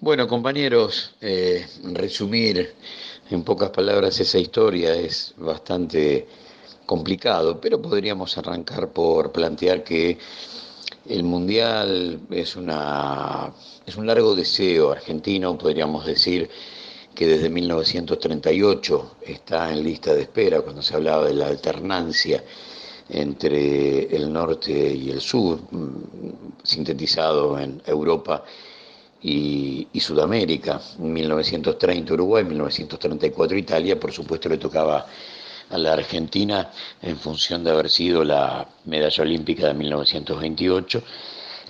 Bueno, compañeros, resumir en pocas palabras esa historia es bastante complicado, pero podríamos arrancar por plantear que el Mundial es un largo deseo argentino, podríamos decir que desde 1938 está en lista de espera cuando se hablaba de la alternancia entre el norte y el sur, sintetizado en Europa y Sudamérica. En 1930 Uruguay, 1934 Italia, por supuesto le tocaba a la Argentina en función de haber sido la medalla olímpica de 1928,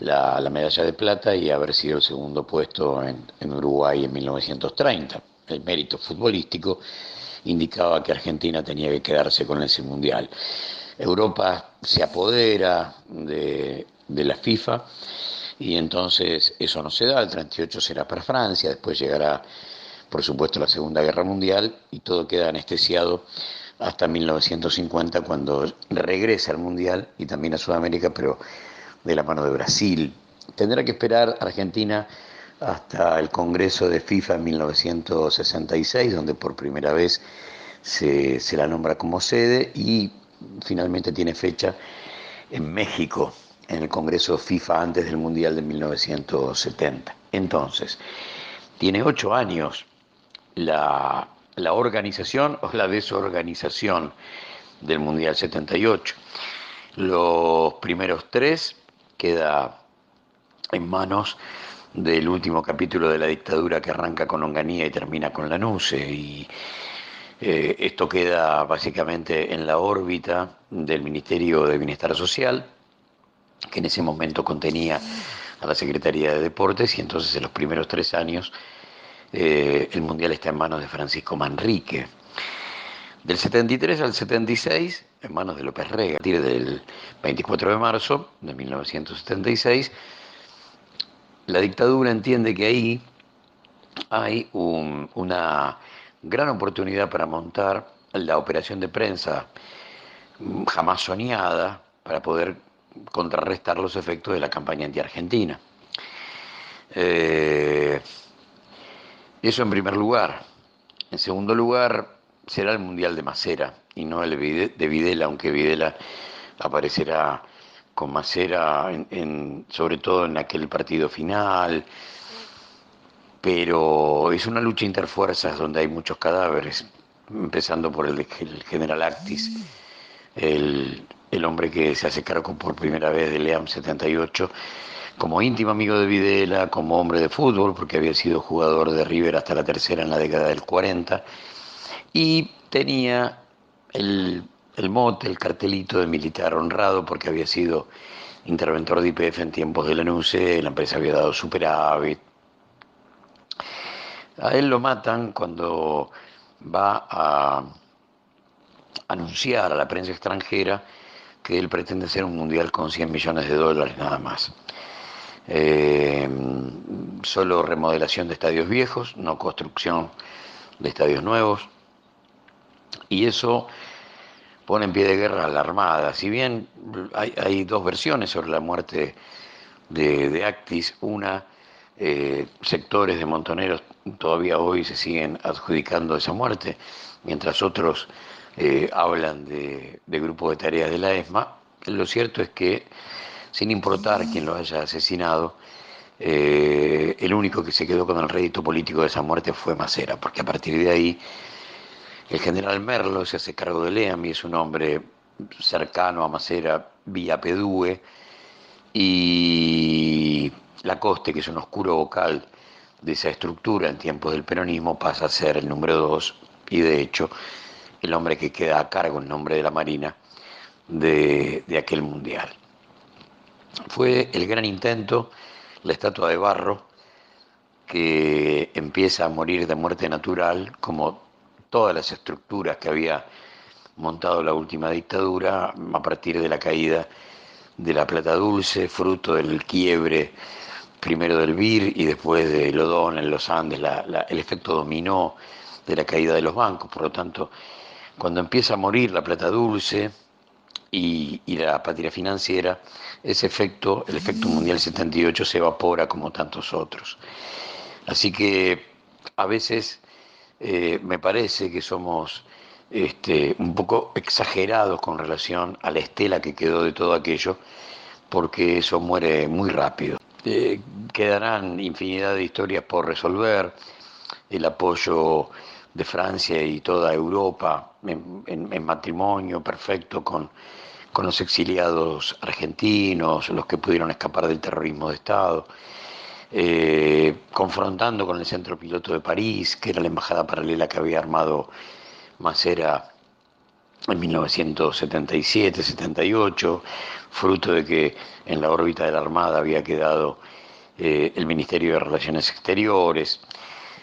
la medalla de plata y haber sido el segundo puesto en Uruguay en 1930. El mérito futbolístico indicaba que Argentina tenía que quedarse con ese mundial. Europa se apodera de la FIFA y entonces eso no se da, el 38 será para Francia, después llegará por supuesto la Segunda Guerra Mundial y todo queda anestesiado hasta 1950 cuando regresa al Mundial y también a Sudamérica, pero de la mano de Brasil. Tendrá que esperar Argentina hasta el Congreso de FIFA en 1966, donde por primera vez se la nombra como sede y finalmente tiene fecha en México, en el Congreso FIFA antes del Mundial de 1970. Entonces, tiene 8 años la organización o la desorganización del Mundial 78. Los primeros tres queda en manos del último capítulo de la dictadura que arranca con Onganía y termina con Lanusse y esto queda básicamente en la órbita del Ministerio de Bienestar Social, que en ese momento contenía a la Secretaría de Deportes, y entonces en los primeros 3 años el Mundial está en manos de Francisco Manrique. Del 73 al 76, en manos de López Rega, a partir del 24 de marzo de 1976, la dictadura entiende que ahí hay una gran oportunidad para montar la operación de prensa jamás soñada para poder contrarrestar los efectos de la campaña anti-argentina. Eh, Eso en primer lugar. En segundo lugar, será el Mundial de Masera y no el de Videla, aunque Videla aparecerá con Masera sobre todo en aquel partido final, pero es una lucha interfuerzas donde hay muchos cadáveres, empezando por el general Actis, el hombre que se hace cargo por primera vez del EAM 78, como íntimo amigo de Videla, como hombre de fútbol, porque había sido jugador de River hasta la tercera en la década del 40, y tenía el mote, el cartelito de militar honrado, porque había sido interventor de YPF en tiempos de Lanusse, la empresa había dado superávit. A él lo matan cuando va a anunciar a la prensa extranjera que él pretende hacer un mundial con 100 millones de dólares nada más. Eh, Solo remodelación de estadios viejos, no construcción de estadios nuevos. Y eso pone en pie de guerra a la Armada. Si bien hay dos versiones sobre la muerte de Actis, una, sectores de montoneros todavía hoy se siguen adjudicando esa muerte, mientras otros hablan de grupo de tareas de la ESMA. Lo cierto es que, sin importar quién lo haya asesinado, el único que se quedó con el rédito político de esa muerte fue Masera, porque a partir de ahí el general Merlo se hace cargo de EAM y es un hombre cercano a Masera vía Pedúe, y Lacoste, que es un oscuro vocal de esa estructura en tiempos del peronismo, pasa a ser el número 2 y de hecho el hombre que queda a cargo en nombre de la Marina de aquel mundial. Fue el gran intento, la estatua de barro, que empieza a morir de muerte natural, como todas las estructuras que había montado la última dictadura a partir de la caída de la plata dulce, fruto del quiebre primero del BIR y después de Lodón en los Andes, el efecto dominó de la caída de los bancos. Por lo tanto, cuando empieza a morir la plata dulce y la patria financiera, ese efecto, el efecto mundial 78, se evapora como tantos otros. Así que a veces me parece que somos un poco exagerados con relación a la estela que quedó de todo aquello, porque eso muere muy rápido. Quedarán infinidad de historias por resolver, el apoyo de Francia y toda Europa en matrimonio perfecto con los exiliados argentinos, los que pudieron escapar del terrorismo de Estado, confrontando con el Centro Piloto de París, que era la embajada paralela que había armado Macera en 1977-78, fruto de que en la órbita de la Armada había quedado el Ministerio de Relaciones Exteriores.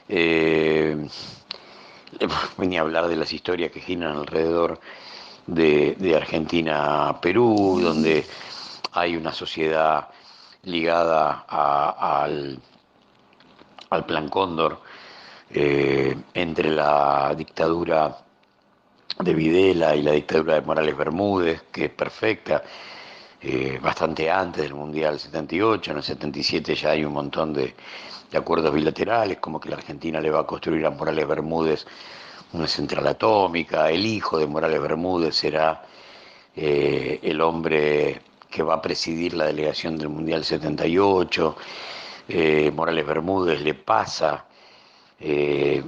Eh, Venía a hablar de las historias que giran alrededor de Argentina a Perú, donde hay una sociedad ligada al Plan Cóndor, entre la dictadura de Videla y la dictadura de Morales Bermúdez, que es perfecta, bastante antes del Mundial 78, en el 77 ya hay un montón de acuerdos bilaterales, como que la Argentina le va a construir a Morales Bermúdez una central atómica, el hijo de Morales Bermúdez será el hombre que va a presidir la delegación del Mundial 78, Morales Bermúdez le pasa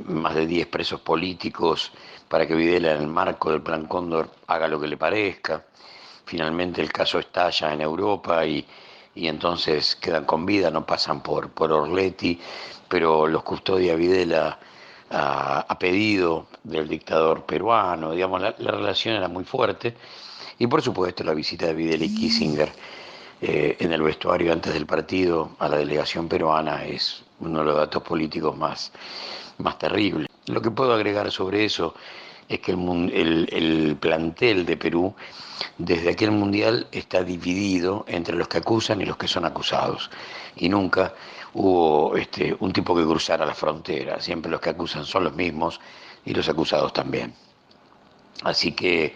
más de 10 presos políticos para que Videla, en el marco del Plan Cóndor, haga lo que le parezca. Finalmente el caso estalla en Europa y entonces quedan con vida, no pasan por Orletti, pero los custodia Videla a pedido del dictador peruano. Digamos, la relación era muy fuerte. Y por supuesto la visita de Videla y Kissinger en el vestuario antes del partido a la delegación peruana es uno de los datos políticos más terribles. Lo que puedo agregar sobre eso es que el plantel de Perú desde aquel mundial está dividido entre los que acusan y los que son acusados. Y nunca hubo un tipo que cruzara la frontera. Siempre los que acusan son los mismos y los acusados también. Así que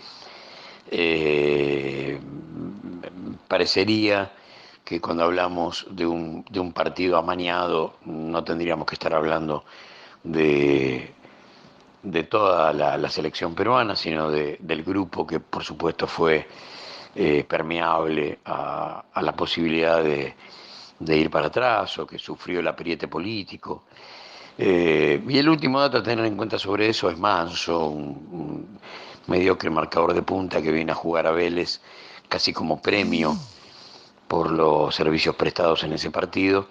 eh, parecería que cuando hablamos de un partido amañado no tendríamos que estar hablando de, de toda la selección peruana, sino del grupo que por supuesto fue permeable a la posibilidad de ir para atrás o que sufrió el apriete político. Y el último dato a tener en cuenta sobre eso es Manso, un mediocre marcador de punta que viene a jugar a Vélez casi como premio por los servicios prestados en ese partido.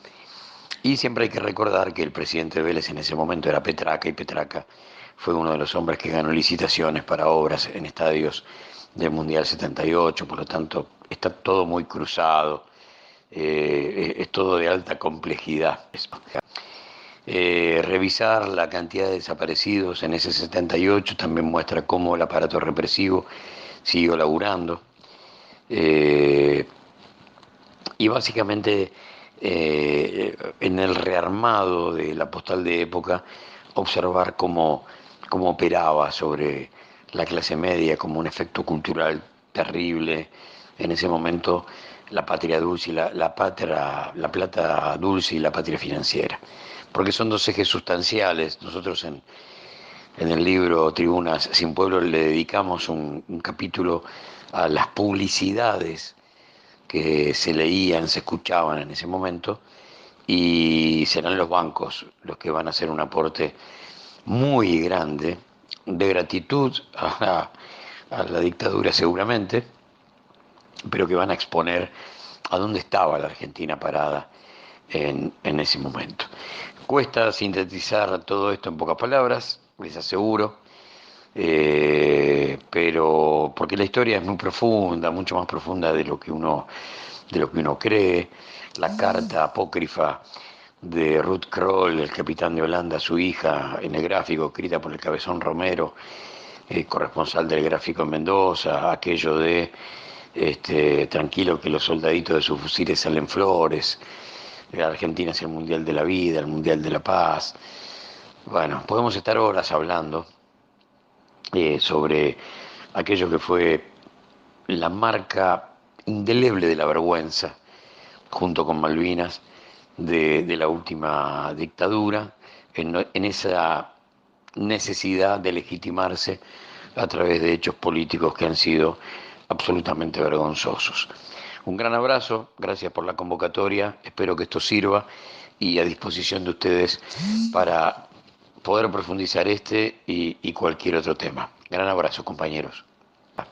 Y siempre hay que recordar que el presidente de Vélez en ese momento era Petraca, y Petraca fue uno de los hombres que ganó licitaciones para obras en estadios del Mundial 78, por lo tanto está todo muy cruzado, es todo de alta complejidad. Revisar la cantidad de desaparecidos en ese 78 también muestra cómo el aparato represivo siguió laburando. Eh, y básicamente en el rearmado de la postal de época, observar cómo operaba sobre la clase media como un efecto cultural terrible. En ese momento, la patria dulce y la patria, la plata dulce y la patria financiera. Porque son dos ejes sustanciales. Nosotros en el libro Tribunas sin Pueblo le dedicamos un capítulo a las publicidades que se leían, se escuchaban en ese momento, y serán los bancos los que van a hacer un aporte muy grande de gratitud a la dictadura seguramente, pero que van a exponer a dónde estaba la Argentina parada en ese momento. Cuesta sintetizar todo esto en pocas palabras, les aseguro, pero porque la historia es muy profunda, mucho más profunda de lo que uno cree. La carta apócrifa de Ruth Kroll, el capitán de Holanda, su hija, en el gráfico, escrita por el Cabezón Romero, corresponsal del gráfico en Mendoza, aquello de tranquilo que los soldaditos de sus fusiles salen flores, Argentina es el mundial de la vida, el mundial de la paz. Bueno, podemos estar horas hablando sobre aquello que fue la marca indeleble de la vergüenza, junto con Malvinas, de la última dictadura, en esa necesidad de legitimarse a través de hechos políticos que han sido absolutamente vergonzosos. Un gran abrazo, gracias por la convocatoria, espero que esto sirva y a disposición de ustedes para poder profundizar este y cualquier otro tema. Gran abrazo, compañeros.